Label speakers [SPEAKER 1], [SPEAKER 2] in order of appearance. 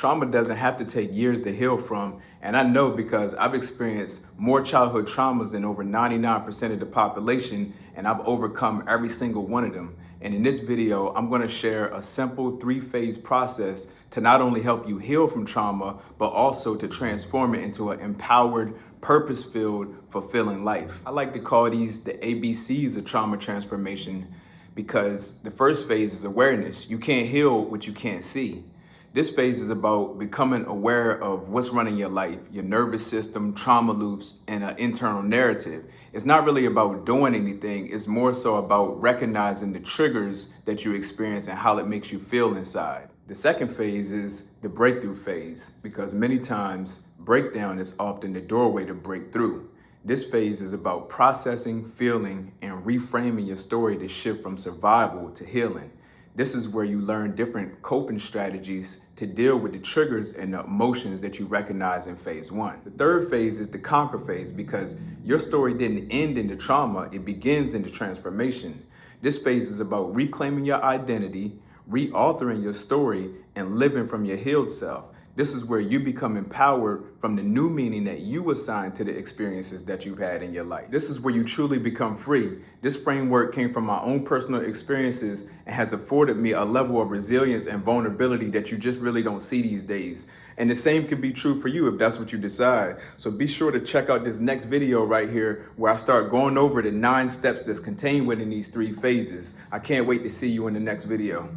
[SPEAKER 1] Trauma doesn't have to take years to heal from, and I know because I've experienced more childhood traumas than over 99% of the population, and I've overcome every single one of them. And in this video, I'm going to share a simple 3-phase process to not only help you heal from trauma, but also to transform it into an empowered, purpose-filled, fulfilling life. I like to call these the ABCs of trauma transformation because the first phase is awareness. You can't heal what you can't see. This phase is about becoming aware of what's running your life, your nervous system, trauma loops, and an internal narrative. It's not really about doing anything. It's more so about recognizing the triggers that you experience and how it makes you feel inside. The second phase is the breakthrough phase, because many times breakdown is often the doorway to breakthrough. This phase is about processing, feeling, and reframing your story to shift from survival to healing. This is where you learn different coping strategies to deal with the triggers and the emotions that you recognize in phase one. The third phase is the conquer phase, because your story didn't end in the trauma, it begins in the transformation. This phase is about reclaiming your identity, reauthoring your story, and living from your healed self. This is where you become empowered from the new meaning that you assign to the experiences that you've had in your life. This is where you truly become free. This framework came from my own personal experiences and has afforded me a level of resilience and vulnerability that you just really don't see these days. And the same can be true for you if that's what you decide. So be sure to check out this next video right here where I start going over the 9 steps that's contained within these 3 phases. I can't wait to see you in the next video.